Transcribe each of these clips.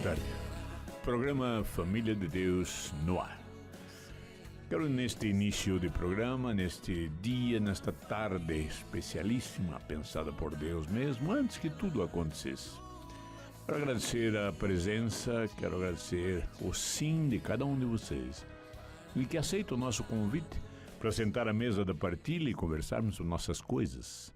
tarde. Programa Família de Deus no ar. Quero neste início de programa, neste dia, nesta tarde especialíssima, pensada por Deus mesmo, antes que tudo acontecesse. Quero agradecer a presença, quero agradecer o sim de cada um de vocês e que aceita o nosso convite para sentar à mesa da partilha e conversarmos sobre nossas coisas.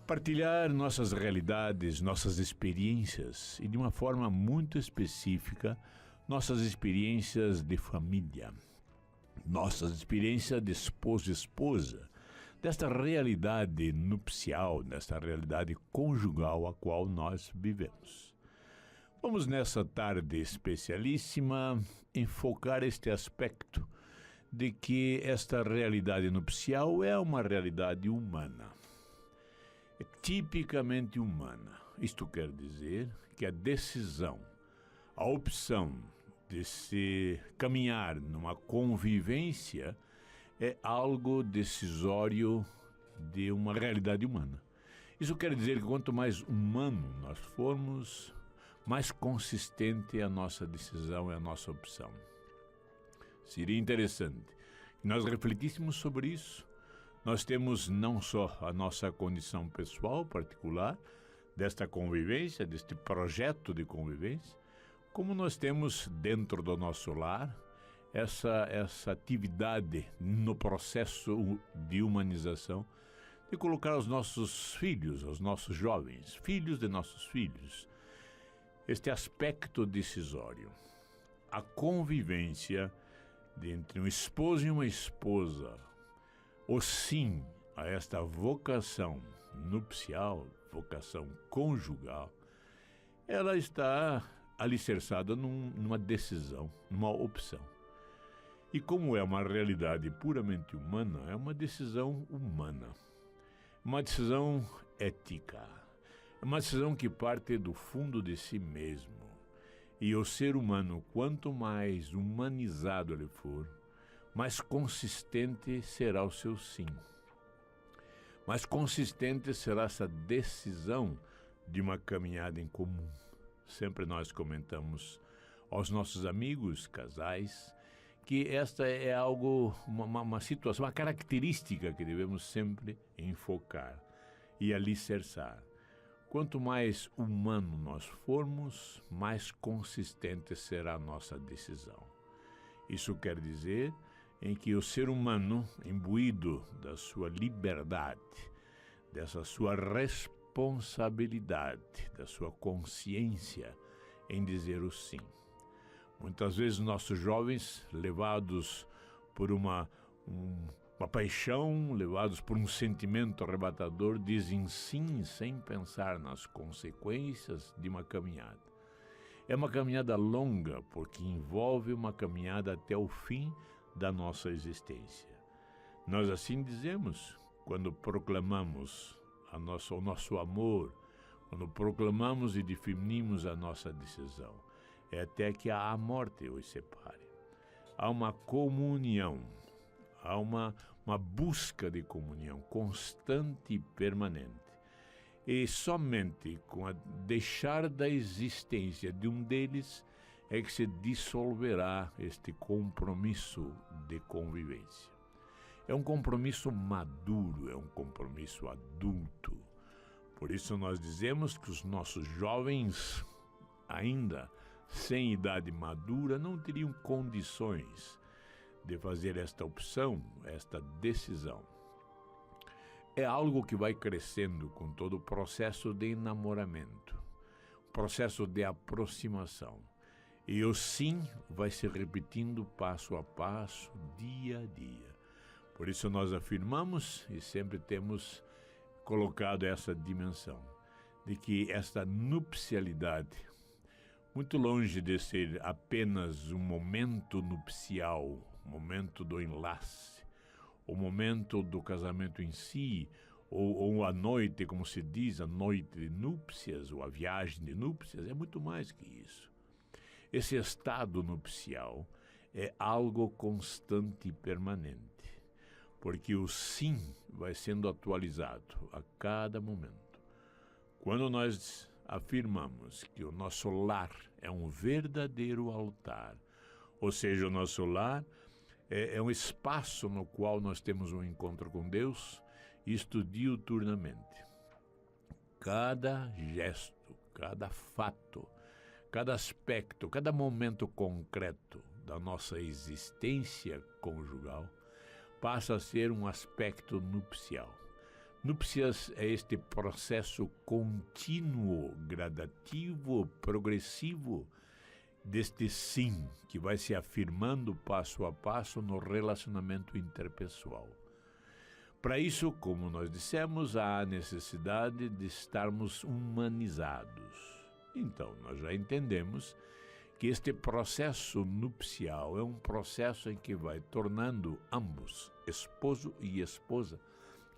Partilhar nossas realidades, nossas experiências e de uma forma muito específica, nossas experiências de família, nossas experiências de esposo e esposa, desta realidade nupcial, desta realidade conjugal a qual nós vivemos. Vamos nessa tarde especialíssima enfocar este aspecto de que esta realidade nupcial é uma realidade humana. É tipicamente humana. Isto quer dizer que a decisão, a opção de se caminhar numa convivência é algo decisório de uma realidade humana. Isso quer dizer que quanto mais humano nós formos, mais consistente é a nossa decisão, é a nossa opção. Seria interessante que nós refletíssemos sobre isso. Nós temos não só a nossa condição pessoal particular, desta convivência, deste projeto de convivência, como nós temos dentro do nosso lar essa atividade no processo de humanização, de colocar os nossos filhos, os nossos jovens, filhos de nossos filhos, este aspecto decisório, a convivência entre um esposo e uma esposa, o sim a esta vocação nupcial, vocação conjugal, ela está alicerçada numa decisão, numa opção. E como é uma realidade puramente humana, é uma decisão humana, uma decisão ética, é uma decisão que parte do fundo de si mesmo. E o ser humano, quanto mais humanizado ele for, mais consistente será o seu sim. Mais consistente será essa decisão de uma caminhada em comum. Sempre nós comentamos aos nossos amigos, casais, que esta é algo, uma situação, uma característica que devemos sempre enfocar e alicerçar. Quanto mais humano nós formos, mais consistente será a nossa decisão. Isso quer dizer em que o ser humano, imbuído da sua liberdade, dessa sua responsabilidade, da sua consciência em dizer o sim. Muitas vezes nossos jovens, levados por uma paixão, levados por um sentimento arrebatador, dizem sim sem pensar nas consequências de uma caminhada. É uma caminhada longa, porque envolve uma caminhada até o fim da nossa existência. Nós assim dizemos quando proclamamos o nosso amor, quando proclamamos e definimos a nossa decisão. É até que a morte os separe. Há uma comunhão, há uma busca de comunhão constante e permanente. E somente com a deixar da existência de um deles é que se dissolverá este compromisso de convivência. É um compromisso maduro, é um compromisso adulto. Por isso nós dizemos que os nossos jovens, ainda sem idade madura, não teriam condições de fazer esta opção, esta decisão. É algo que vai crescendo com todo o processo de enamoramento, processo de aproximação. E o sim vai se repetindo passo a passo, dia a dia. Por isso nós afirmamos e sempre temos colocado essa dimensão de que esta nupcialidade, muito longe de ser apenas um momento nupcial, o momento do enlace, o momento do casamento em si, ou a noite, como se diz, a noite de núpcias, ou a viagem de núpcias, é muito mais que isso. Esse estado nupcial é algo constante e permanente, porque o sim vai sendo atualizado a cada momento. Quando nós afirmamos que o nosso lar é um verdadeiro altar. Ou seja, o nosso lar é um espaço no qual nós temos um encontro com Deus, isto diuturnamente. Cada gesto, cada fato, cada aspecto, cada momento concreto da nossa existência conjugal passa a ser um aspecto nupcial. Núpcias é este processo contínuo, gradativo, progressivo, deste sim que vai se afirmando passo a passo no relacionamento interpessoal. Para isso, como nós dissemos, há a necessidade de estarmos humanizados. Então, nós já entendemos que este processo nupcial é um processo em que vai tornando ambos, esposo e esposa,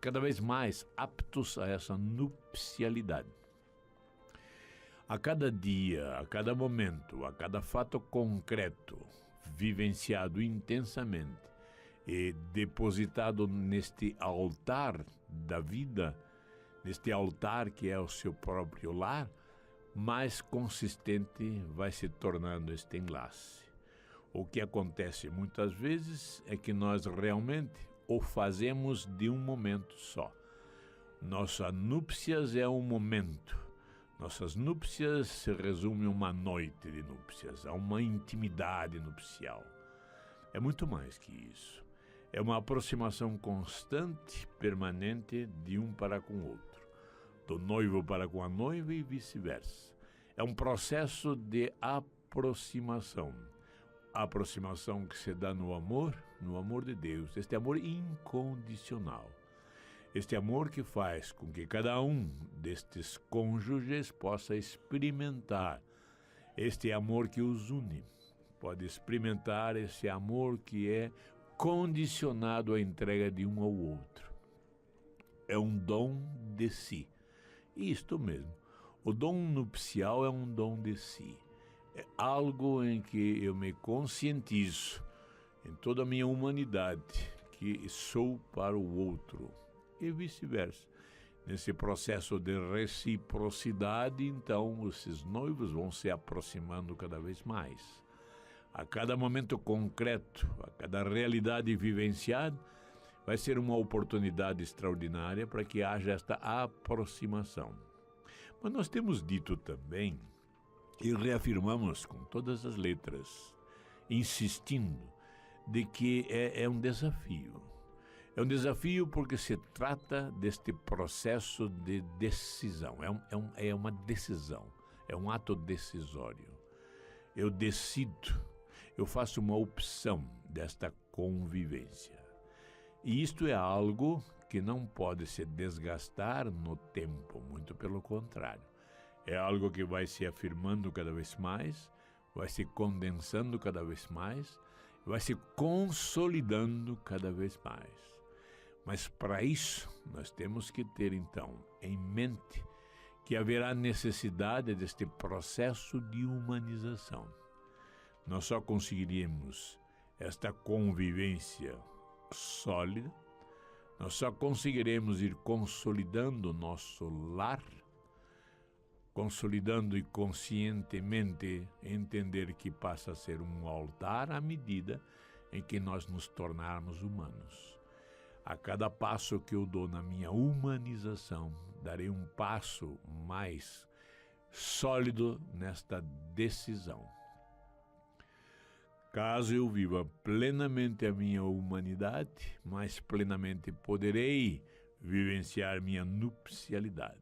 cada vez mais aptos a essa nupcialidade. A cada dia, a cada momento, a cada fato concreto, vivenciado intensamente e depositado neste altar da vida, neste altar que é o seu próprio lar, mais consistente vai se tornando este enlace. O que acontece muitas vezes é que nós realmente o fazemos de um momento só. Nossa núpcias é um momento. Nossas núpcias se resumem a uma noite de núpcias, a uma intimidade nupcial. É muito mais que isso. É uma aproximação constante, permanente, de um para com o outro, do noivo para com a noiva e vice-versa. É um processo de aproximação. A aproximação que se dá no amor de Deus, este amor incondicional. Este amor que faz com que cada um destes cônjuges possa experimentar este amor que os une. Pode experimentar esse amor que é condicionado à entrega de um ao outro. É um dom de si. Isto mesmo. O dom nupcial é um dom de si. É algo em que eu me conscientizo em toda a minha humanidade que sou para o outro e vice-versa. Nesse processo de reciprocidade, então, esses noivos vão se aproximando cada vez mais. A cada momento concreto, a cada realidade vivenciada, vai ser uma oportunidade extraordinária para que haja esta aproximação. Mas nós temos dito também, e reafirmamos com todas as letras, insistindo, de que é um desafio. É um desafio porque se trata deste processo de decisão. É uma decisão, é um ato decisório. Eu decido, eu faço uma opção desta convivência. E isto é algo que não pode se desgastar no tempo, muito pelo contrário. É algo que vai se afirmando cada vez mais, vai se condensando cada vez mais, vai se consolidando cada vez mais. Mas para isso, nós temos que ter, então, em mente que haverá necessidade deste processo de humanização. Nós só conseguiríamos esta convivência sólida, nós só conseguiremos ir consolidando o nosso lar, consolidando e conscientemente entender que passa a ser um altar à medida em que nós nos tornarmos humanos. A cada passo que eu dou na minha humanização, darei um passo mais sólido nesta decisão. Caso eu viva plenamente a minha humanidade, mais plenamente poderei vivenciar minha nupcialidade.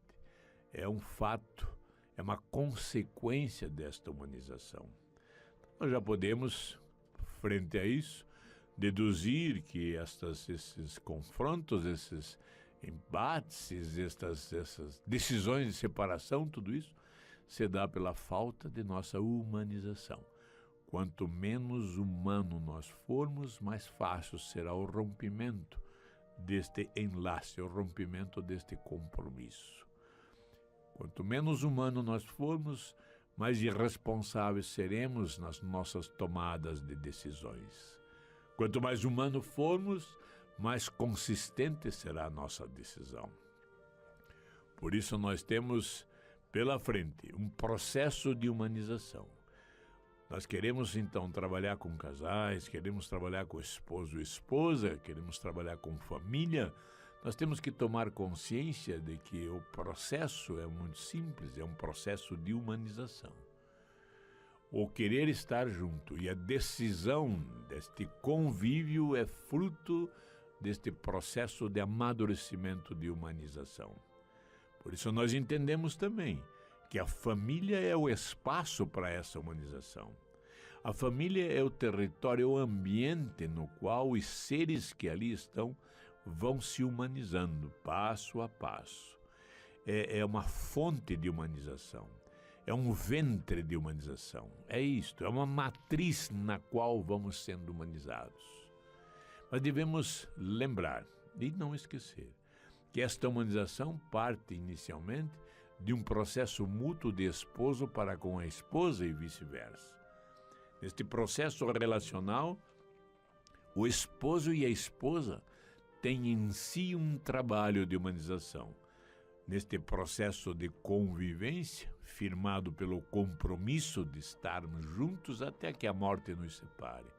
É um fato, é uma consequência desta humanização. Nós já podemos, frente a isso, deduzir que esses confrontos, esses embates, essas decisões de separação, tudo isso se dá pela falta de nossa humanização. Quanto menos humano nós formos, mais fácil será o rompimento deste enlace, o rompimento deste compromisso. Quanto menos humano nós formos, mais irresponsáveis seremos nas nossas tomadas de decisões. Quanto mais humano formos, mais consistente será a nossa decisão. Por isso nós temos pela frente, um processo de humanização. Nós queremos, então, trabalhar com casais, queremos trabalhar com esposo e esposa, queremos trabalhar com família. Nós temos que tomar consciência de que o processo é muito simples, é um processo de humanização. O querer estar junto e a decisão deste convívio é fruto deste processo de amadurecimento de humanização. Por isso nós entendemos também que a família é o espaço para essa humanização. A família é o território, o ambiente no qual os seres que ali estão vão se humanizando, passo a passo. É uma fonte de humanização, é um ventre de humanização. É isto, é uma matriz na qual vamos sendo humanizados. Mas devemos lembrar e não esquecer que esta humanização parte inicialmente de um processo mútuo de esposo para com a esposa e vice-versa. Neste processo relacional, o esposo e a esposa têm em si um trabalho de humanização. Neste processo de convivência, firmado pelo compromisso de estarmos juntos até que a morte nos separe.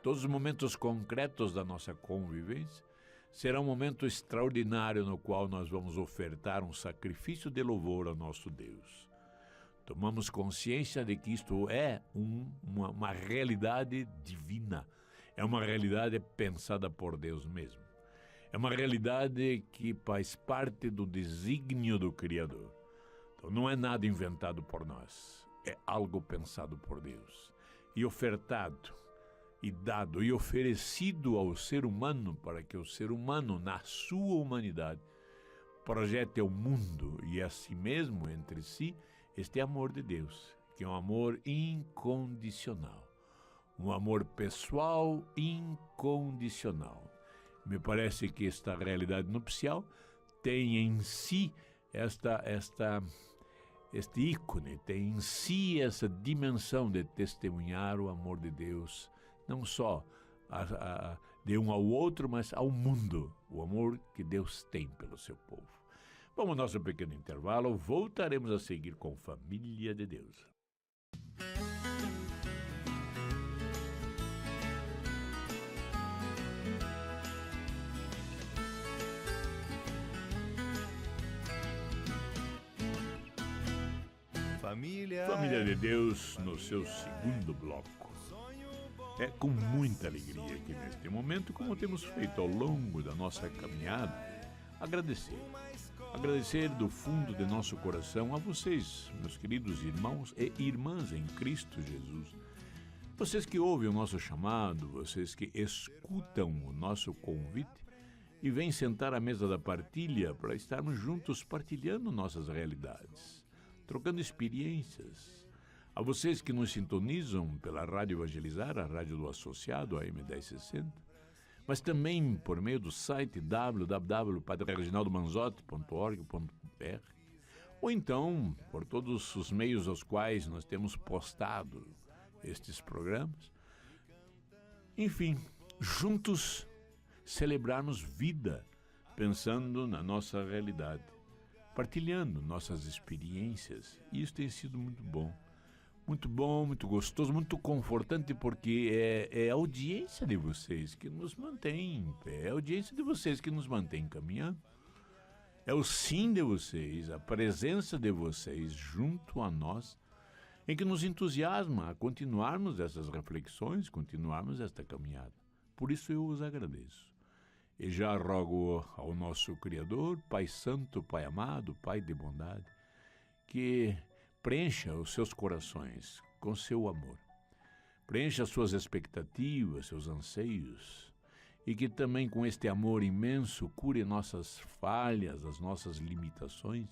Todos os momentos concretos da nossa convivência será um momento extraordinário no qual nós vamos ofertar um sacrifício de louvor ao nosso Deus. Tomamos consciência de que isto é uma realidade divina, é uma realidade pensada por Deus mesmo. É uma realidade que faz parte do desígnio do Criador. Então não é nada inventado por nós, é algo pensado por Deus e ofertado e dado e oferecido ao ser humano para que o ser humano, na sua humanidade, projete ao mundo e a si mesmo entre si este amor de Deus, que é um amor incondicional, um amor pessoal incondicional. Me parece que esta realidade nupcial tem em si este ícone, tem em si essa dimensão de testemunhar o amor de Deus, não só de um ao outro, mas ao mundo, o amor que Deus tem pelo seu povo. Vamos ao nosso pequeno intervalo, voltaremos a seguir com Família de Deus. Família de Deus, no seu segundo bloco. É com muita alegria que neste momento, como temos feito ao longo da nossa caminhada, agradecer do fundo de nosso coração a vocês, meus queridos irmãos e irmãs em Cristo Jesus. Vocês que ouvem o nosso chamado, vocês que escutam o nosso convite e vêm sentar à mesa da partilha para estarmos juntos partilhando nossas realidades, trocando experiências. A vocês que nos sintonizam pela Rádio Evangelizar, a rádio do associado, a M1060, mas também por meio do site www.padrereginaldomanzotti.org.br, ou então por todos os meios aos quais nós temos postado estes programas. Enfim, juntos celebrarmos vida, pensando na nossa realidade, partilhando nossas experiências, e isso tem sido muito bom, muito gostoso, muito confortante, porque é a audiência de vocês que nos mantém em pé, é a audiência de vocês que nos mantém caminhando, é o sim de vocês, a presença de vocês junto a nós, em que nos entusiasma a continuarmos essas reflexões, continuarmos esta caminhada. Por isso eu os agradeço. E já rogo ao nosso Criador, Pai Santo, Pai amado, Pai de bondade, que preencha os seus corações com seu amor. Preencha suas expectativas, seus anseios, e que também com este amor imenso cure nossas falhas, as nossas limitações,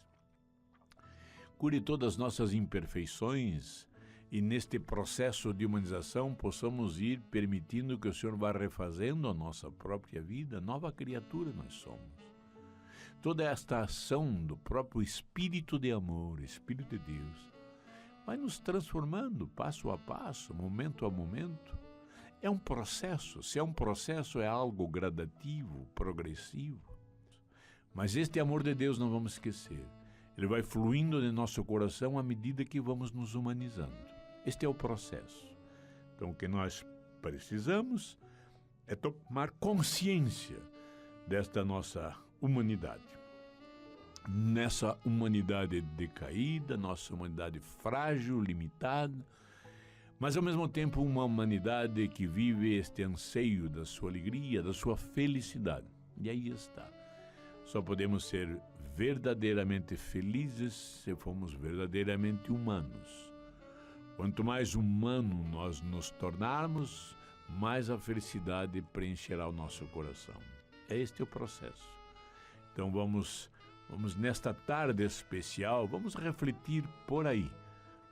cure todas as nossas imperfeições, e neste processo de humanização possamos ir permitindo que o Senhor vá refazendo a nossa própria vida, nova criatura nós somos. Toda esta ação do próprio Espírito de amor, Espírito de Deus, vai nos transformando passo a passo, momento a momento. É um processo, se é um processo é algo gradativo, progressivo. Mas este amor de Deus não vamos esquecer. Ele vai fluindo em nosso coração à medida que vamos nos humanizando. Este é o processo. Então, o que nós precisamos é tomar consciência desta nossa humanidade. Nessa humanidade decaída, nossa humanidade frágil, limitada, mas ao mesmo tempo uma humanidade que vive este anseio da sua alegria, da sua felicidade. E aí está. Só podemos ser verdadeiramente felizes se formos verdadeiramente humanos. Quanto mais humano nós nos tornarmos, mais a felicidade preencherá o nosso coração. Este é o processo. Então vamos nesta tarde especial, vamos refletir por aí.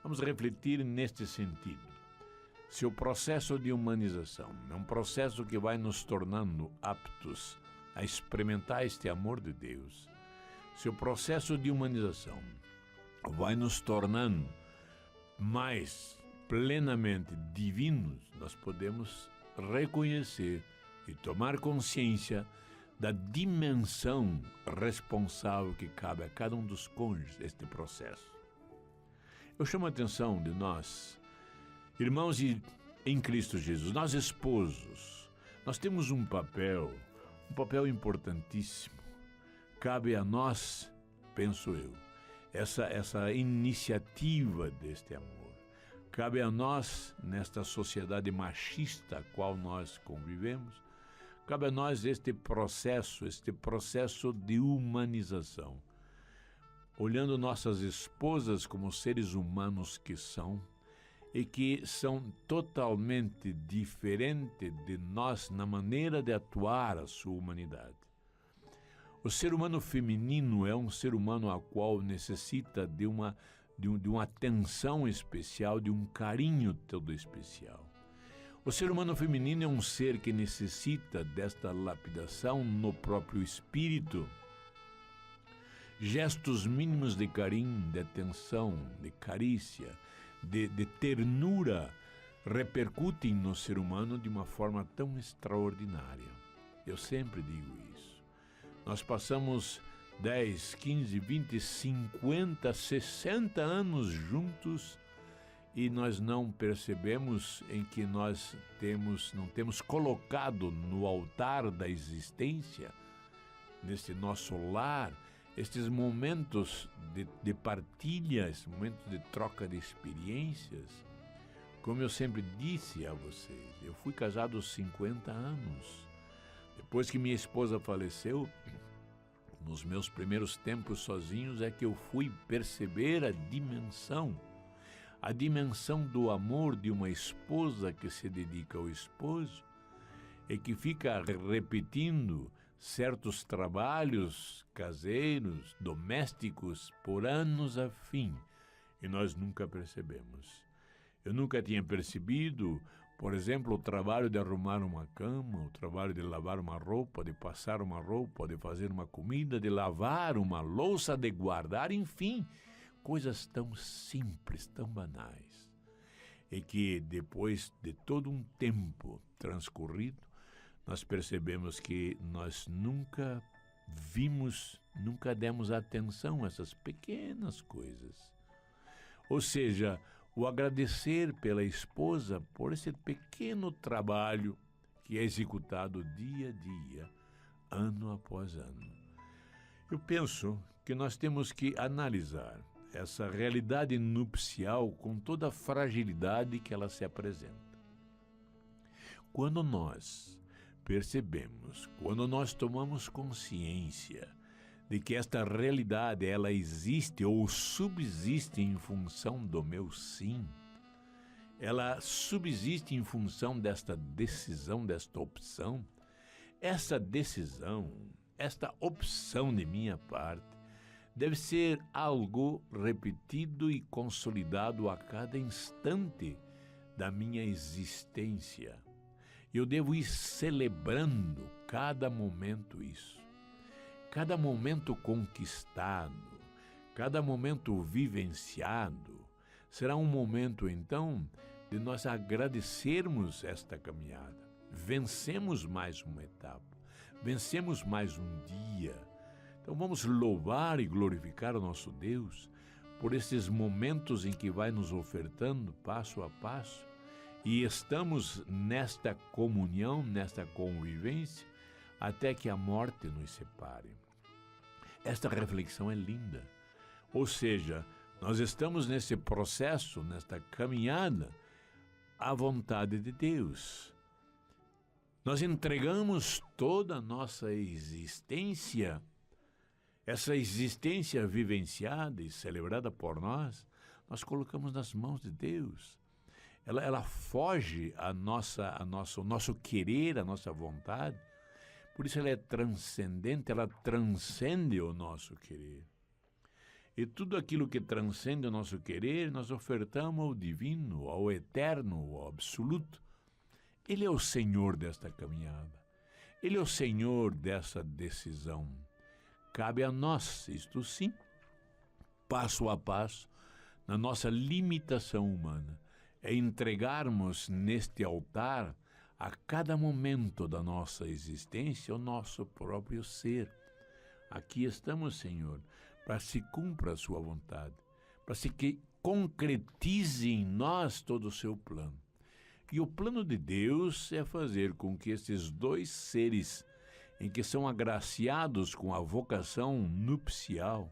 Vamos refletir neste sentido. Se o processo de humanização é um processo que vai nos tornando aptos a experimentar este amor de Deus, se o processo de humanização vai nos tornando mais plenamente divinos, nós podemos reconhecer e tomar consciência da dimensão responsável que cabe a cada um dos cônjuges deste processo. Eu chamo a atenção de nós, irmãos em Cristo Jesus, nós esposos, nós temos um papel importantíssimo. Cabe a nós, penso eu, essa iniciativa deste amor. Cabe a nós, nesta sociedade machista a qual nós convivemos, cabe a nós este processo de humanização. Olhando nossas esposas como seres humanos que são, e que são totalmente diferentes de nós na maneira de atuar a sua humanidade. O ser humano feminino é um ser humano a qual necessita de uma atenção especial, de um carinho todo especial. O ser humano feminino é um ser que necessita desta lapidação no próprio espírito. Gestos mínimos de carinho, de atenção, de carícia, de ternura repercutem no ser humano de uma forma tão extraordinária. Eu sempre digo isso. Nós passamos 10, 15, 20, 50, 60 anos juntos e nós não percebemos em que nós não temos colocado no altar da existência, nesse nosso lar, estes momentos de partilha, esses momentos de troca de experiências. Como eu sempre disse a vocês, eu fui casado aos 50 anos. Depois que minha esposa faleceu, nos meus primeiros tempos sozinhos, é que eu fui perceber a dimensão do amor de uma esposa que se dedica ao esposo e que fica repetindo certos trabalhos caseiros, domésticos, por anos a fim, e nós nunca percebemos. Eu nunca tinha percebido, por exemplo, o trabalho de arrumar uma cama, o trabalho de lavar uma roupa, de passar uma roupa, de fazer uma comida, de lavar uma louça, de guardar, enfim, coisas tão simples, tão banais, e que depois de todo um tempo transcorrido, nós percebemos que nós nunca demos atenção a essas pequenas coisas. Ou seja, o agradecer pela esposa por esse pequeno trabalho que é executado dia a dia, ano após ano. Eu penso que nós temos que analisar essa realidade nupcial com toda a fragilidade que ela se apresenta. Quando nós percebemos, quando nós tomamos consciência de que esta realidade ela existe ou subsiste em função do meu sim, ela subsiste em função desta decisão, desta opção, essa decisão, esta opção de minha parte, deve ser algo repetido e consolidado a cada instante da minha existência. Eu devo ir celebrando cada momento isso. Cada momento conquistado, cada momento vivenciado, será um momento, então, de nós agradecermos esta caminhada. Vencemos mais uma etapa, vencemos mais um dia. Então vamos louvar e glorificar o nosso Deus por esses momentos em que vai nos ofertando passo a passo e estamos nesta comunhão, nesta convivência, até que a morte nos separe. Esta reflexão é linda. Ou seja, nós estamos nesse processo, nesta caminhada, à vontade de Deus. Nós entregamos toda a nossa existência, essa existência vivenciada e celebrada por nós, nós colocamos nas mãos de Deus. Ela foge ao nosso querer, à nossa vontade. Por isso ela é transcendente, ela transcende o nosso querer. E tudo aquilo que transcende o nosso querer, nós ofertamos ao divino, ao eterno, ao absoluto. Ele é o Senhor desta caminhada. Ele é o Senhor dessa decisão. Cabe a nós, isto sim, passo a passo, na nossa limitação humana, é entregarmos neste altar, a cada momento da nossa existência, o nosso próprio ser. Aqui estamos, Senhor, para se cumpra a sua vontade, para que concretize em nós todo o seu plano. E o plano de Deus é fazer com que esses dois seres, em que são agraciados com a vocação nupcial,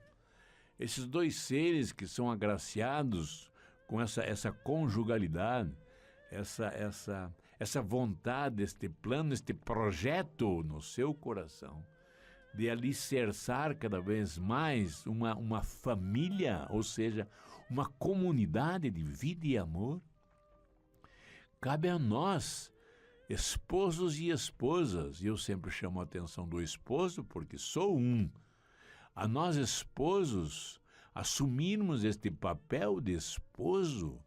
esses dois seres que são agraciados com essa conjugalidade, essa vontade, este plano, este projeto no seu coração, de alicerçar cada vez mais uma família, ou seja, uma comunidade de vida e amor, cabe a nós, esposos e esposas, e eu sempre chamo a atenção do esposo porque sou um, a nós esposos assumirmos este papel de esposo,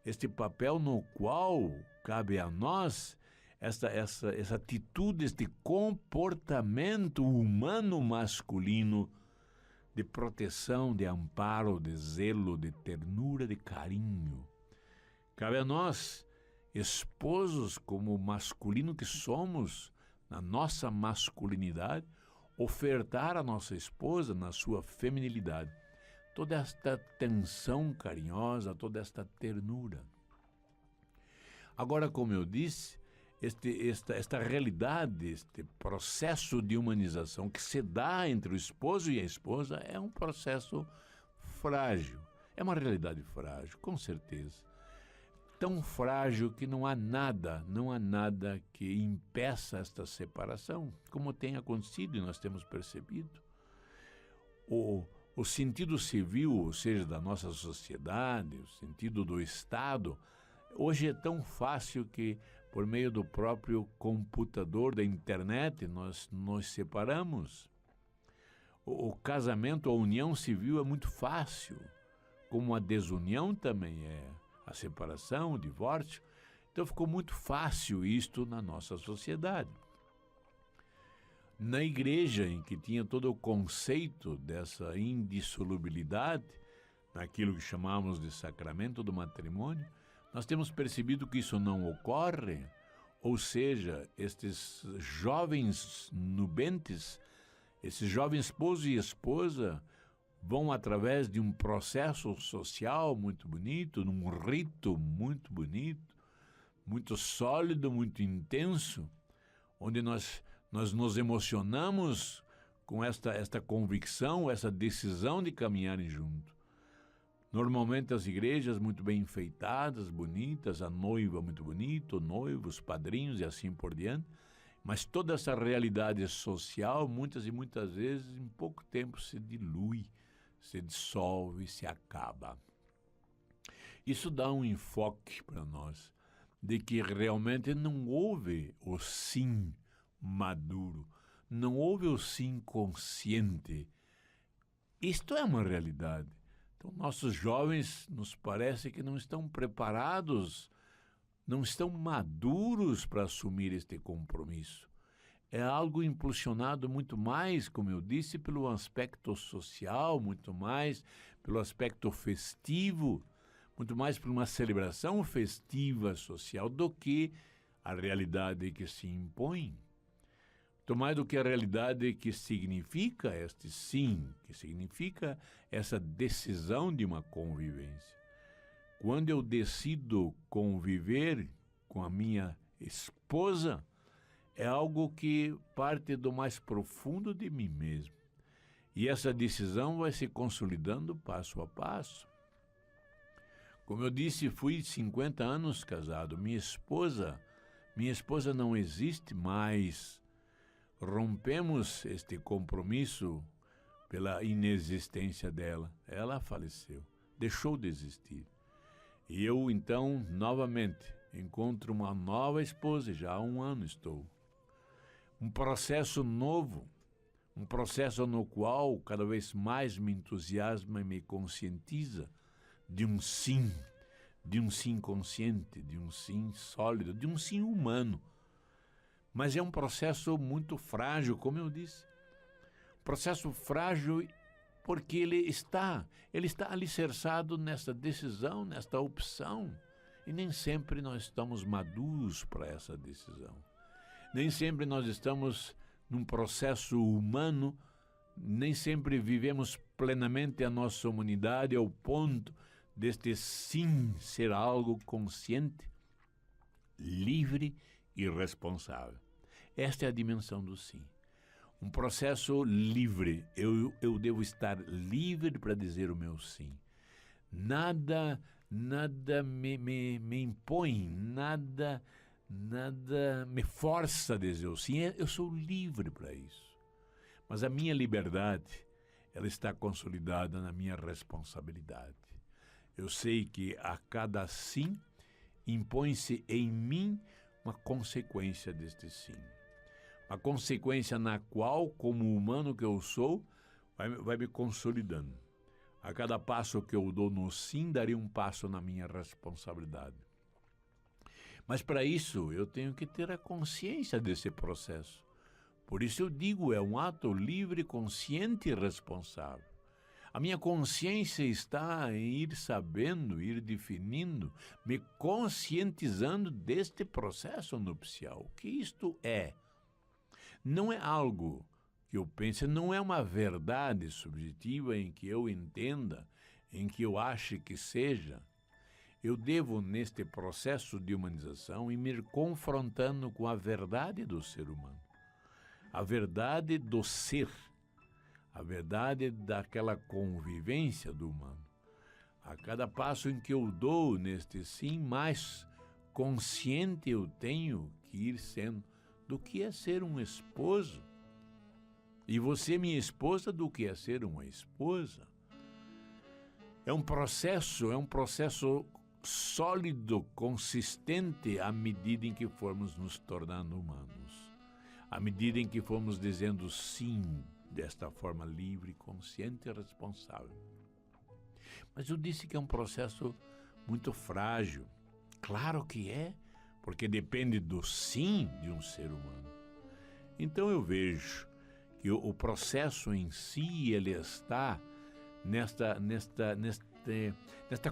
este papel no qual cabe a nós essa atitude, este comportamento humano masculino de proteção, de amparo, de zelo, de ternura, de carinho. Cabe a nós, esposos, como masculino que somos, na nossa masculinidade, ofertar à nossa esposa, na sua feminilidade, toda esta atenção carinhosa, toda esta ternura. Agora, como eu disse, esta realidade, este processo de humanização que se dá entre o esposo e a esposa é um processo frágil, é uma realidade frágil, com certeza. Tão frágil que não há nada que impeça esta separação, como tem acontecido e nós temos percebido. O sentido civil, ou seja, da nossa sociedade, o sentido do Estado, hoje é tão fácil que, por meio do próprio computador, da internet, nós nos separamos. O casamento, a união civil é muito fácil, como a desunião também é, a separação, o divórcio. Então ficou muito fácil isto na nossa sociedade. Na igreja, em que tinha todo o conceito dessa indissolubilidade, naquilo que chamamos de sacramento do matrimônio, nós temos percebido que isso não ocorre, ou seja, estes jovens nubentes, esses jovens esposo e esposa, vão através de um processo social muito bonito, num rito muito bonito, muito sólido, muito intenso, onde nós nos emocionamos com esta convicção, essa decisão de caminharem junto. Normalmente as igrejas muito bem enfeitadas, bonitas, a noiva muito bonita, o noivo, os padrinhos e assim por diante, mas toda essa realidade social, muitas e muitas vezes, em pouco tempo se dilui, se dissolve, se acaba. Isso dá um enfoque para nós, de que realmente não houve o sim maduro, não houve o sim consciente. Isto é uma realidade. Então, nossos jovens nos parece que não estão preparados, não estão maduros para assumir este compromisso. É algo impulsionado muito mais, como eu disse, pelo aspecto social, muito mais pelo aspecto festivo, muito mais por uma celebração festiva social do que a realidade que se impõe. muito mais do que a realidade que significa este sim, que significa essa decisão de uma convivência. Quando eu decido conviver com a minha esposa, é algo que parte do mais profundo de mim mesmo. E essa decisão vai se consolidando passo a passo. Como eu disse, fui 50 anos casado. Minha esposa não existe mais. Rompemos este compromisso pela inexistência dela. Ela faleceu, deixou de existir. E eu, então, novamente, encontro uma nova esposa, já há 1 ano estou. Um processo novo, um processo no qual cada vez mais me entusiasma e me conscientiza de um sim consciente, de um sim sólido, de um sim humano. Mas é um processo muito frágil, como eu disse. Processo frágil porque ele está alicerçado nessa decisão, nesta opção. E nem sempre nós estamos maduros para essa decisão. Nem sempre nós estamos num processo humano, nem sempre vivemos plenamente a nossa humanidade ao ponto deste sim ser algo consciente, livre e responsável. Esta é a dimensão do sim. Um processo livre. Eu devo estar livre para dizer o meu sim. Nada me impõe, nada me força a dizer o sim. Eu sou livre para isso. Mas a minha liberdade, ela está consolidada na minha responsabilidade. Eu sei que a cada sim impõe-se em mim uma consequência deste sim. Uma consequência na qual, como humano que eu sou, vai me consolidando. A cada passo que eu dou no sim, darei um passo na minha responsabilidade. Mas para isso, eu tenho que ter a consciência desse processo. Por isso eu digo, é um ato livre, consciente e responsável. A minha consciência está em ir sabendo, ir definindo, me conscientizando deste processo nupcial. O que isto é? Não é algo que eu pense, não é uma verdade subjetiva em que eu entenda, em que eu ache que seja. Eu devo, neste processo de humanização, ir me confrontando com a verdade do ser humano. A verdade do ser. A verdade daquela convivência do humano. A cada passo em que eu dou neste sim, mais consciente eu tenho que ir sendo do que é ser um esposo. E você, minha esposa, do que é ser uma esposa. É um processo sólido, consistente à medida em que formos nos tornando humanos. À medida em que formos dizendo sim, desta forma livre, consciente e responsável. Mas eu disse que é um processo muito frágil. Claro que é, porque depende do sim de um ser humano. Então eu vejo que o processo em si, ele está nesta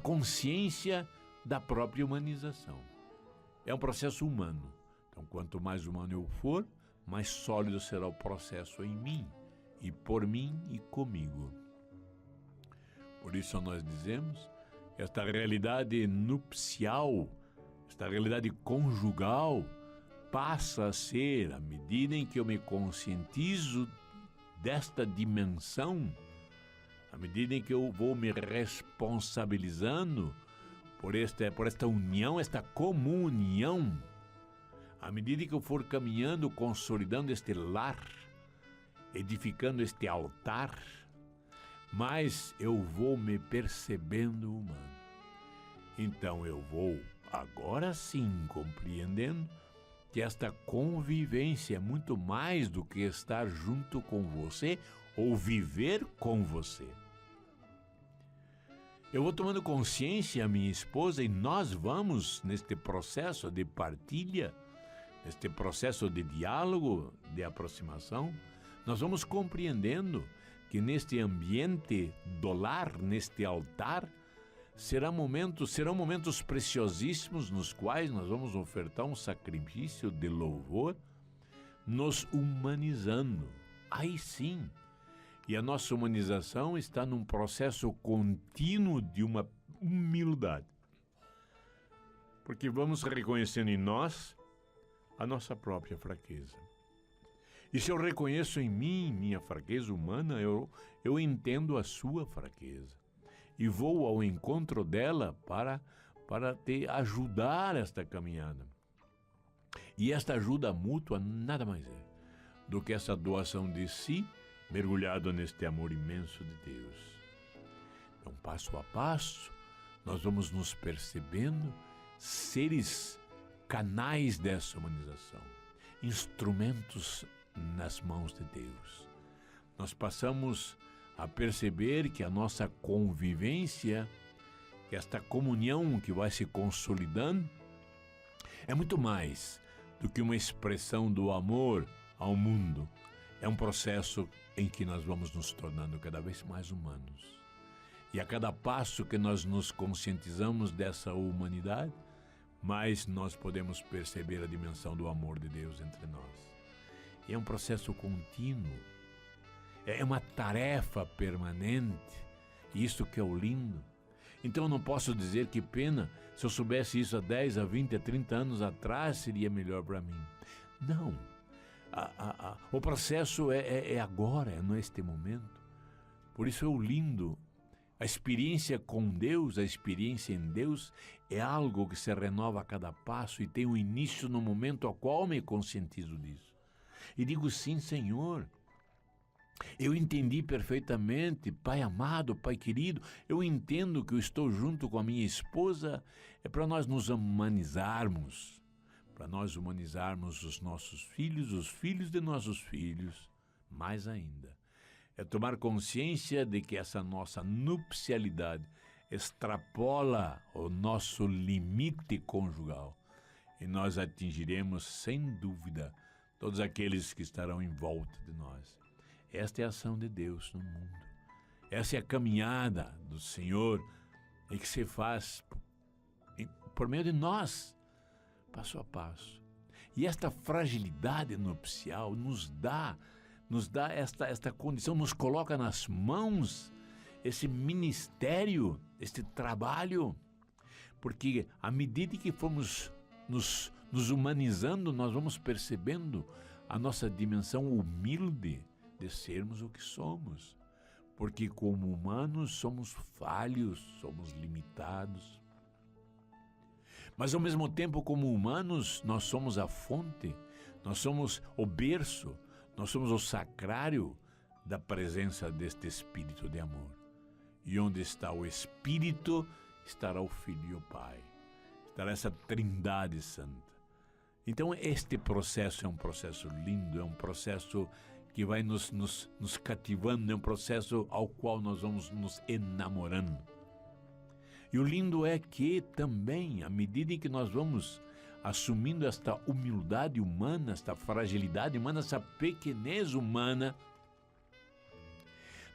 consciência da própria humanização. É um processo humano. Então, quanto mais humano eu for, mais sólido será o processo em mim. E por mim e comigo. Por isso nós dizemos, esta realidade nupcial, esta realidade conjugal, passa a ser, à medida em que eu me conscientizo desta dimensão, à medida em que eu vou me responsabilizando por esta união, esta comunhão, à medida que eu for caminhando, consolidando este lar, edificando este altar, mas eu vou me percebendo humano. Então eu vou, agora sim, compreendendo que esta convivência é muito mais do que estar junto com você ou viver com você. Eu vou tomando consciência, minha esposa, e nós vamos neste processo de partilha, neste processo de diálogo, de aproximação, nós vamos compreendendo que neste ambiente do lar, neste altar, serão momentos preciosíssimos nos quais nós vamos ofertar um sacrifício de louvor, nos humanizando. Aí sim. E a nossa humanização está num processo contínuo de uma humildade. Porque vamos reconhecendo em nós a nossa própria fraqueza. E se eu reconheço em mim minha fraqueza humana, eu entendo a sua fraqueza. E vou ao encontro dela para te ajudar esta caminhada. E esta ajuda mútua nada mais é do que essa doação de si, mergulhado neste amor imenso de Deus. Então, passo a passo, nós vamos nos percebendo seres canais dessa humanização, instrumentos nas mãos de Deus. Nós passamos a perceber que a nossa convivência, que esta comunhão que vai se consolidando, é muito mais do que uma expressão do amor ao mundo. É um processo em que nós vamos nos tornando cada vez mais humanos. E a cada passo que nós nos conscientizamos dessa humanidade, mais nós podemos perceber a dimensão do amor de Deus entre nós. E é um processo contínuo. É uma tarefa permanente. E isso que é o lindo. Então eu não posso dizer que pena, se eu soubesse isso há 10, a 20, a 30 anos atrás, seria melhor para mim. Não. O processo é agora, é neste momento. Por isso é o lindo. A experiência com Deus, a experiência em Deus, é algo que se renova a cada passo e tem um início no momento ao qual me conscientizo disso. E digo sim, Senhor. Eu entendi perfeitamente, Pai amado, Pai querido, eu entendo que eu estou junto com a minha esposa, é para nós nos humanizarmos, para nós humanizarmos os nossos filhos, os filhos de nossos filhos, mais ainda. É tomar consciência de que essa nossa nupcialidade extrapola o nosso limite conjugal e nós atingiremos, sem dúvida, todos aqueles que estarão em volta de nós. Esta é a ação de Deus no mundo. Essa é a caminhada do Senhor e que se faz por meio de nós, passo a passo. E esta fragilidade nupcial nos dá esta condição, nos coloca nas mãos esse ministério, este trabalho, porque à medida que formos nos humanizando, nós vamos percebendo a nossa dimensão humilde de sermos o que somos, porque como humanos somos falhos, somos limitados. Mas ao mesmo tempo, como humanos, nós somos a fonte, nós somos o berço, nós somos o sacrário da presença deste Espírito de amor. E onde está o Espírito, estará o Filho e o Pai. Estará essa Trindade Santa. Então este processo é um processo lindo, é um processo que vai nos cativando, é um processo ao qual nós vamos nos enamorando. E o lindo é que também, à medida em que nós vamos assumindo esta humildade humana, esta fragilidade humana, essa pequenez humana,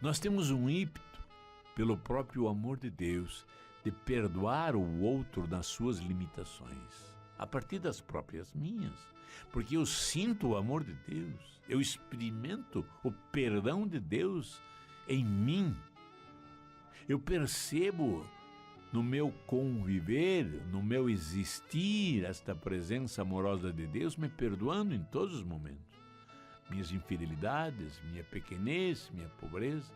nós temos um ímpeto, pelo próprio amor de Deus, de perdoar o outro nas suas limitações, a partir das próprias minhas, porque eu sinto o amor de Deus, eu experimento o perdão de Deus em mim, eu percebo no meu conviver, no meu existir, esta presença amorosa de Deus me perdoando em todos os momentos, minhas infidelidades, minha pequenez, minha pobreza.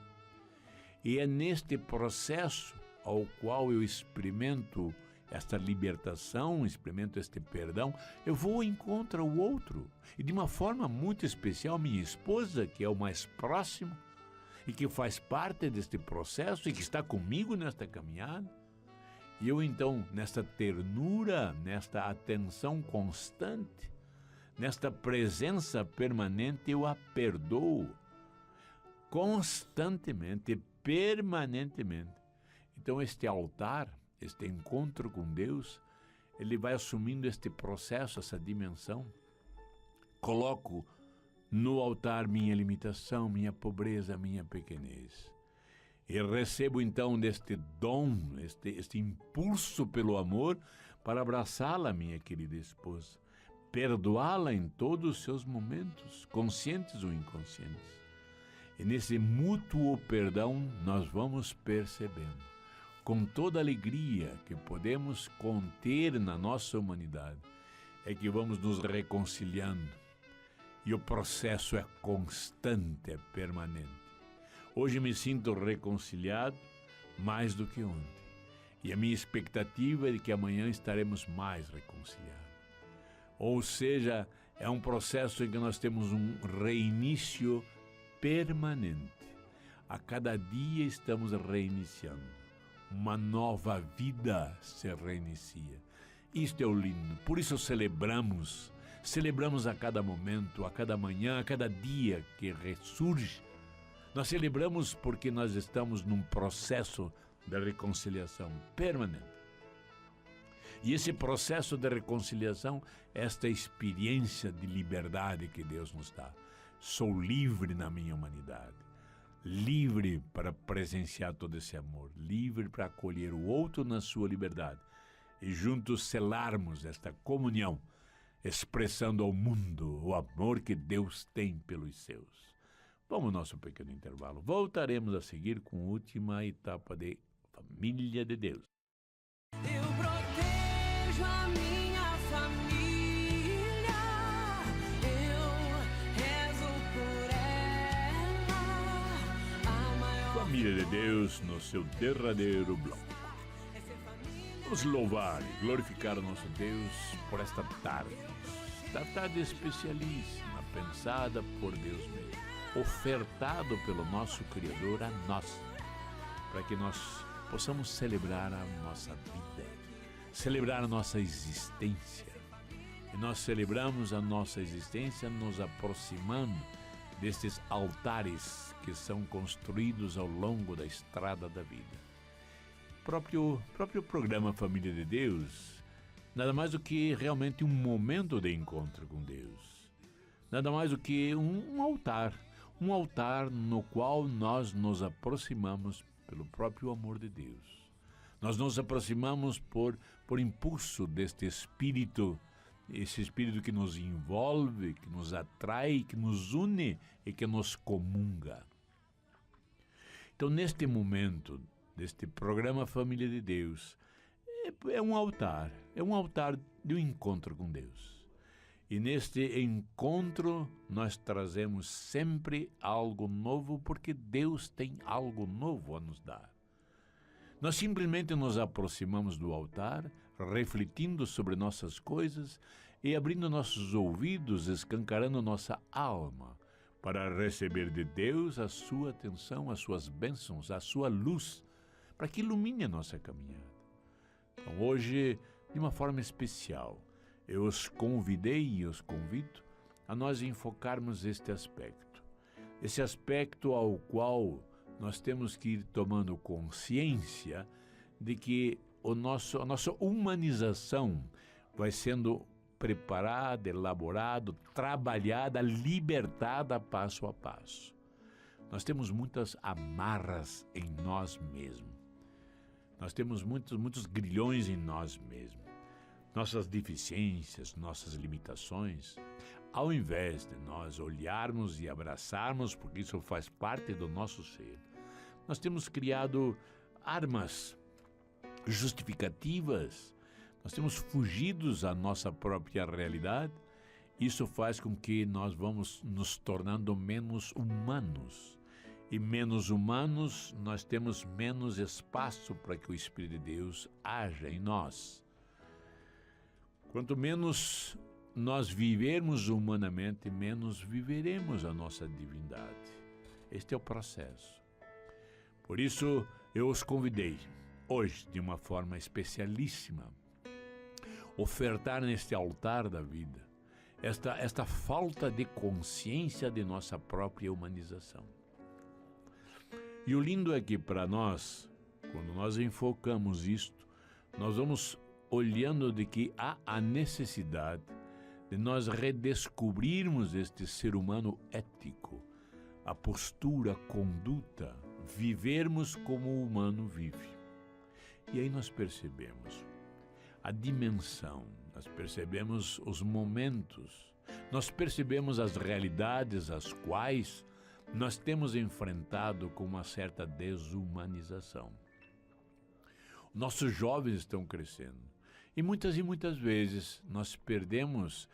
E é neste processo ao qual eu experimento esta libertação, experimento este perdão, eu vou ao encontro ao outro. E de uma forma muito especial, minha esposa, que é o mais próximo e que faz parte deste processo e que está comigo nesta caminhada. E eu então, nesta ternura, nesta atenção constante, nesta presença permanente, eu a perdoo constantemente, permanentemente. Então este altar, este encontro com Deus, ele vai assumindo este processo, essa dimensão. Coloco no altar minha limitação, minha pobreza, minha pequenez. E recebo então deste dom, este impulso pelo amor, para abraçá-la, minha querida esposa, perdoá-la em todos os seus momentos, conscientes ou inconscientes. E nesse mútuo perdão nós vamos percebendo, com toda a alegria que podemos conter na nossa humanidade, é que vamos nos reconciliando. E o processo é constante, é permanente. Hoje me sinto reconciliado mais do que ontem. E a minha expectativa é de que amanhã estaremos mais reconciliados. Ou seja, é um processo em que nós temos um reinício permanente. A cada dia estamos reiniciando. Uma nova vida se reinicia. Isto é o lindo. Por isso celebramos a cada momento, a cada manhã, a cada dia que ressurge. Nós celebramos porque nós estamos num processo de reconciliação permanente. E esse processo de reconciliação, esta experiência de liberdade que Deus nos dá. Sou livre na minha humanidade, livre para presenciar todo esse amor, livre para acolher o outro na sua liberdade e juntos selarmos esta comunhão, expressando ao mundo o amor que Deus tem pelos seus. Vamos ao nosso pequeno intervalo. Voltaremos a seguir com a última etapa de Família de Deus. Eu protejo a minha família, eu rezo por ela. Família de Deus no seu derradeiro bloco. Vamos louvar e glorificar o nosso Deus por esta tarde especialíssima, pensada por Deus mesmo, ofertado pelo nosso Criador a nós, para que nós possamos celebrar a nossa vida, celebrar a nossa existência. E nós celebramos a nossa existência nos aproximando destes altares que são construídos ao longo da estrada da vida. Próprio programa Família de Deus, nada mais do que realmente um momento de encontro com Deus. Nada mais do que um altar no qual nós nos aproximamos pelo próprio amor de Deus. Nós nos aproximamos por impulso deste Espírito, esse Espírito que nos envolve, que nos atrai, que nos une e que nos comunga. Então, neste momento deste programa Família de Deus, é um altar de um encontro com Deus. E neste encontro nós trazemos sempre algo novo, porque Deus tem algo novo a nos dar. Nós simplesmente nos aproximamos do altar, refletindo sobre nossas coisas e abrindo nossos ouvidos, escancarando nossa alma, para receber de Deus a sua atenção, as suas bênçãos, a sua luz, para que ilumine a nossa caminhada. Então, hoje, de uma forma especial, eu os convidei e os convido a nós enfocarmos este aspecto. Esse aspecto ao qual nós temos que ir tomando consciência de que a nossa humanização vai sendo preparada, elaborada, trabalhada, libertada passo a passo. Nós temos muitas amarras em nós mesmos. Nós temos muitos grilhões em nós mesmos. Nossas deficiências, nossas limitações. Ao invés de nós olharmos e abraçarmos, porque isso faz parte do nosso ser, nós temos criado armas justificativas. Nós temos fugidos à nossa própria realidade. Isso faz com que nós vamos nos tornando menos humanos. E menos humanos, nós temos menos espaço para que o Espírito de Deus haja em nós. Quanto menos nós vivermos humanamente, menos viveremos a nossa divindade. Este é o processo. Por isso, eu os convidei, hoje, de uma forma especialíssima, ofertar neste altar da vida esta falta de consciência de nossa própria humanização. E o lindo é que para nós, quando nós enfocamos isto, nós vamos olhando de que há a necessidade de nós redescobrirmos este ser humano ético, a postura, a conduta, vivermos como o humano vive. E aí nós percebemos a dimensão nós percebemos os momentos, nós percebemos as realidades às quais nós temos enfrentado com uma certa desumanização. Nossos jovens estão crescendo e muitas vezes nós perdemos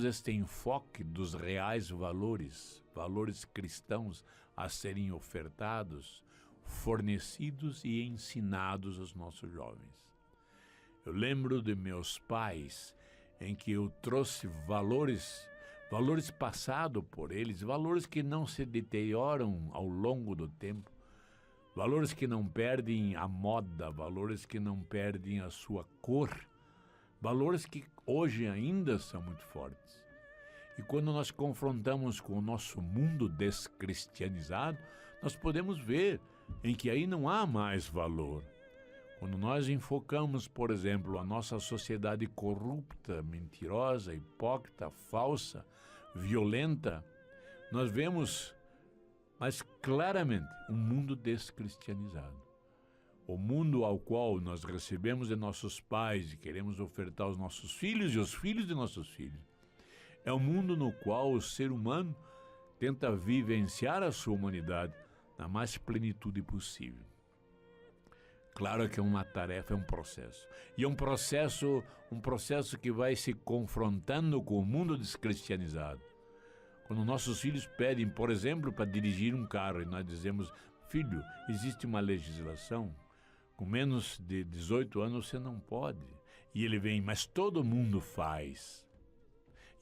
este enfoque dos reais valores cristãos a serem ofertados, fornecidos e ensinados aos nossos jovens. Eu lembro de meus pais, em que eu trouxe valores passados por eles, valores que não se deterioram ao longo do tempo, valores que não perdem a moda, valores que não perdem a sua cor, valores que hoje ainda são muito fortes. E quando nós confrontamos com o nosso mundo descristianizado, nós podemos ver em que aí não há mais valor. Quando nós enfocamos, por exemplo, a nossa sociedade corrupta, mentirosa, hipócrita, falsa, violenta, nós vemos mais claramente um mundo descristianizado. O mundo ao qual nós recebemos de nossos pais e queremos ofertar aos nossos filhos e aos filhos de nossos filhos. É um mundo no qual o ser humano tenta vivenciar a sua humanidade na mais plenitude possível. Claro que é uma tarefa, é um processo. E é um processo que vai se confrontando com o mundo descristianizado. Quando nossos filhos pedem, por exemplo, para dirigir um carro, e nós dizemos, filho, existe uma legislação, com menos de 18 anos você não pode. E ele vem, mas todo mundo faz.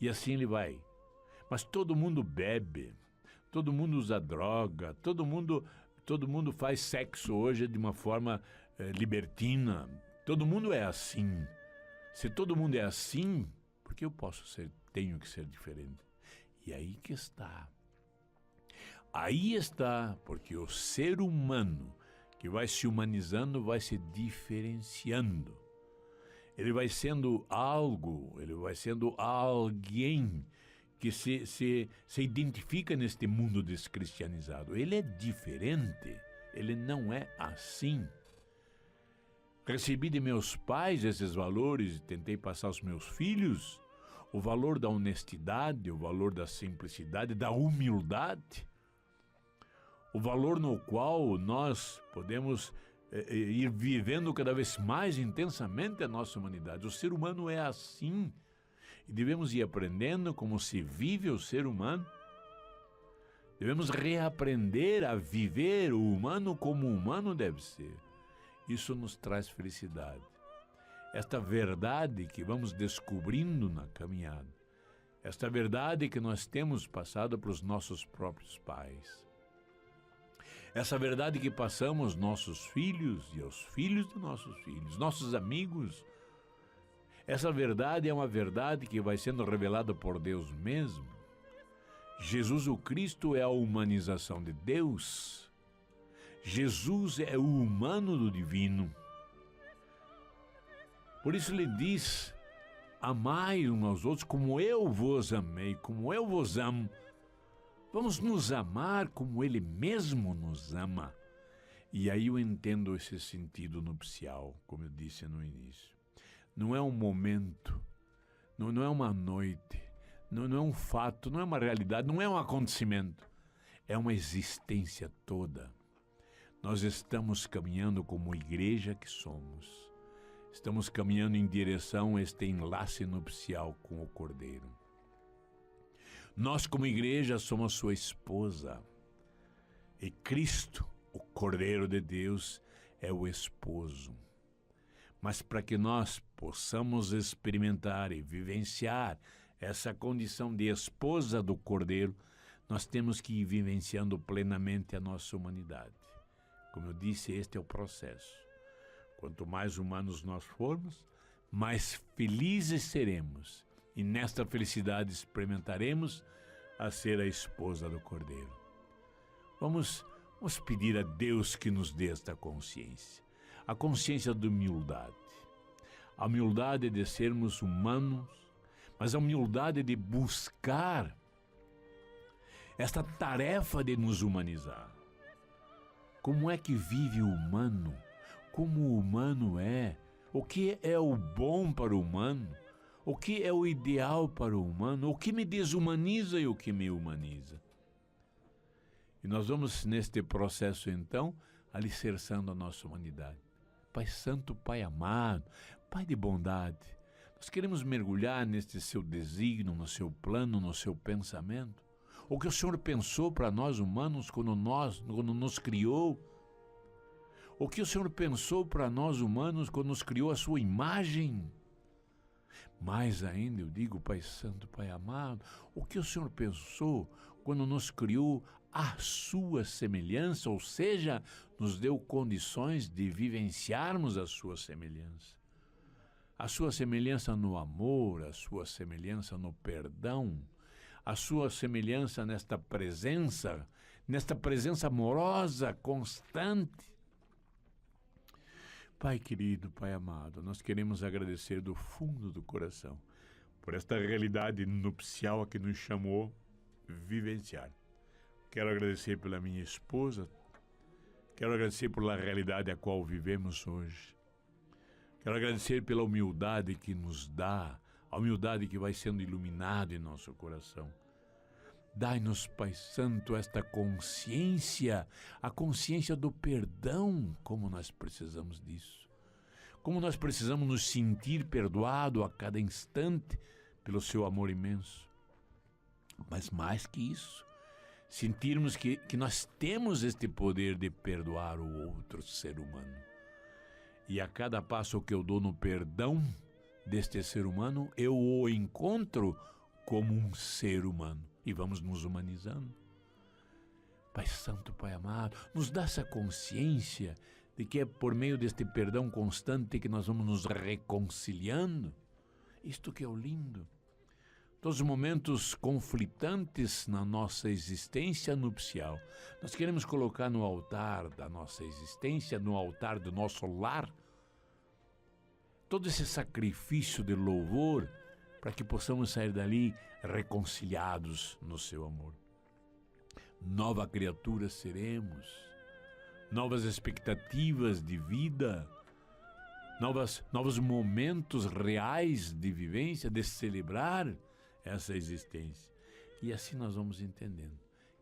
E assim ele vai. Mas todo mundo bebe, todo mundo usa droga, todo mundo faz sexo hoje de uma forma libertina. Todo mundo é assim. Se todo mundo é assim, por que eu tenho que ser diferente? E aí que está. Aí está, porque o ser humano que vai se humanizando, vai se diferenciando. Ele vai sendo algo, ele vai sendo alguém que se identifica neste mundo descristianizado. Ele é diferente, ele não é assim. Recebi de meus pais esses valores e tentei passar aos meus filhos o valor da honestidade, o valor da simplicidade, da humildade, o valor no qual nós podemos ir vivendo cada vez mais intensamente a nossa humanidade. O ser humano é assim. E devemos ir aprendendo como se vive o ser humano. Devemos reaprender a viver o humano como o humano deve ser. Isso nos traz felicidade. Esta verdade que vamos descobrindo na caminhada. Esta verdade que nós temos passado para os nossos próprios pais. Essa verdade que passamos aos nossos filhos e aos filhos de nossos filhos, nossos amigos. Essa verdade é uma verdade que vai sendo revelada por Deus mesmo. Jesus o Cristo é a humanização de Deus. Jesus é o humano do divino. Por isso ele diz, amai uns aos outros como eu vos amei, como eu vos amo. Vamos nos amar como ele mesmo nos ama. E aí eu entendo esse sentido nupcial, como eu disse no início. Não é um momento, não é uma noite, não é um fato, não é uma realidade, não é um acontecimento. É uma existência toda. Nós estamos caminhando como igreja que somos. Estamos caminhando em direção a este enlace nupcial com o Cordeiro. Nós como igreja somos sua esposa. E Cristo, o Cordeiro de Deus, é o esposo. Mas para que nós possamos experimentar e vivenciar essa condição de esposa do Cordeiro, nós temos que ir vivenciando plenamente a nossa humanidade. Como eu disse, este é o processo. Quanto mais humanos nós formos, mais felizes seremos. E nesta felicidade experimentaremos a ser a esposa do Cordeiro. Vamos pedir a Deus que nos dê esta consciência. A consciência da humildade. A humildade de sermos humanos, mas a humildade de buscar esta tarefa de nos humanizar. Como é que vive o humano? Como o humano é? O que é o bom para o humano? O que é o ideal para o humano, o que me desumaniza e o que me humaniza. E nós vamos, neste processo, então, alicerçando a nossa humanidade. Pai Santo, Pai amado, Pai de bondade, nós queremos mergulhar neste seu desígnio, no seu plano, no seu pensamento. O que o Senhor pensou para nós humanos quando nos criou. O que o Senhor pensou para nós humanos quando nos criou a sua imagem. Mais ainda eu digo, Pai Santo, Pai amado, o que o Senhor pensou quando nos criou à sua semelhança, ou seja, nos deu condições de vivenciarmos a sua semelhança. A sua semelhança no amor, a sua semelhança no perdão, a sua semelhança nesta presença amorosa, constante. Pai querido, Pai amado, nós queremos agradecer do fundo do coração por esta realidade nupcial a que nos chamou vivenciar. Quero agradecer pela minha esposa, quero agradecer pela realidade a qual vivemos hoje. Quero agradecer pela humildade que nos dá, a humildade que vai sendo iluminada em nosso coração. Dai-nos, Pai Santo, esta consciência, a consciência do perdão, como nós precisamos disso. Como nós precisamos nos sentir perdoado a cada instante pelo seu amor imenso. Mas mais que isso, sentirmos que nós temos este poder de perdoar o outro ser humano. E a cada passo que eu dou no perdão deste ser humano, eu o encontro como um ser humano. E vamos nos humanizando. Pai Santo, Pai amado, nos dá essa consciência de que é por meio deste perdão constante que nós vamos nos reconciliando. Isto que é o lindo. Todos os momentos conflitantes na nossa existência nupcial, nós queremos colocar no altar da nossa existência, no altar do nosso lar, todo esse sacrifício de louvor, para que possamos sair dali reconciliados no seu amor. Nova criatura seremos, novas expectativas de vida, novos momentos reais de vivência, de celebrar essa existência. E assim nós vamos entendendo.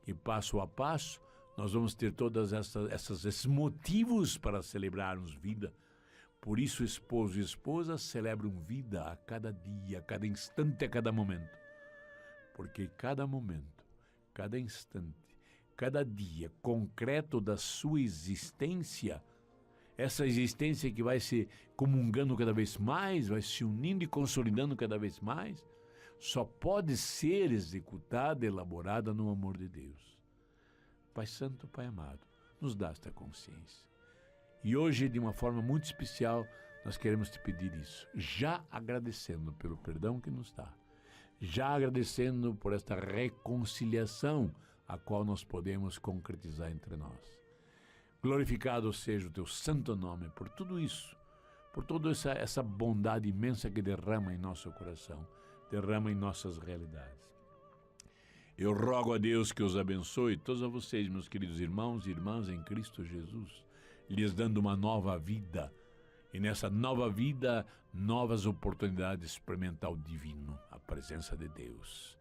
E passo a passo, nós vamos ter todos esses motivos para celebrarmos vida. Por isso, esposo e esposa celebram vida a cada dia, a cada instante, a cada momento. Porque cada momento, cada instante, cada dia concreto da sua existência, essa existência que vai se comungando cada vez mais, vai se unindo e consolidando cada vez mais, só pode ser executada, elaborada no amor de Deus. Pai Santo, Pai amado, nos dá esta consciência. E hoje, de uma forma muito especial, nós queremos te pedir isso, já agradecendo pelo perdão que nos dá, já agradecendo por esta reconciliação a qual nós podemos concretizar entre nós. Glorificado seja o teu santo nome por tudo isso, por toda essa bondade imensa que derrama em nosso coração, derrama em nossas realidades. Eu rogo a Deus que os abençoe, todos a vocês, meus queridos irmãos e irmãs em Cristo Jesus, lhes dando uma nova vida, e nessa nova vida, novas oportunidades de experimentar o divino, a presença de Deus.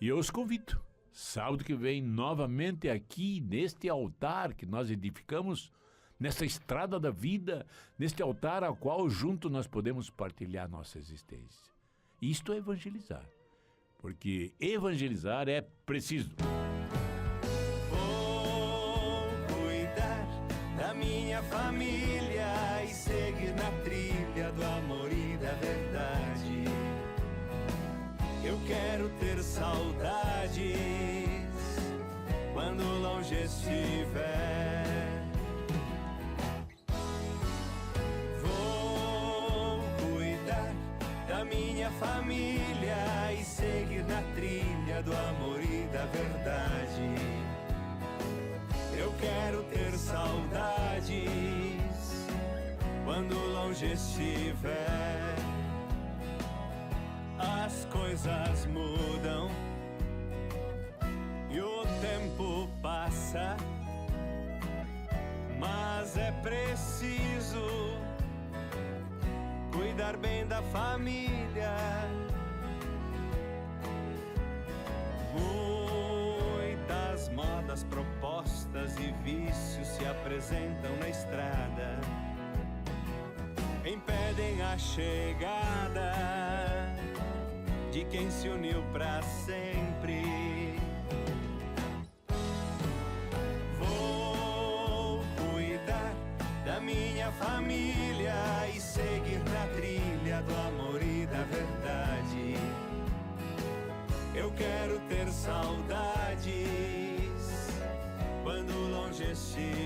E eu os convido, sábado que vem, novamente aqui, neste altar que nós edificamos, nessa estrada da vida, neste altar ao qual junto nós podemos partilhar nossa existência. Isto é evangelizar, porque evangelizar é preciso. Da minha família e seguir na trilha do amor e da verdade. Eu quero ter saudades quando longe estiver. Vou cuidar da minha família e seguir na trilha do amor e da verdade. Eu quero ter saudades quando longe estiver. As coisas mudam e o tempo passa, mas é preciso cuidar cuidar bem da família. Muitas modas propostas e vícios se apresentam na estrada, impedem a chegada de quem se uniu pra sempre. Vou cuidar da minha família e seguir na trilha do amor e da verdade. Eu quero ter saudades quando longe estiver.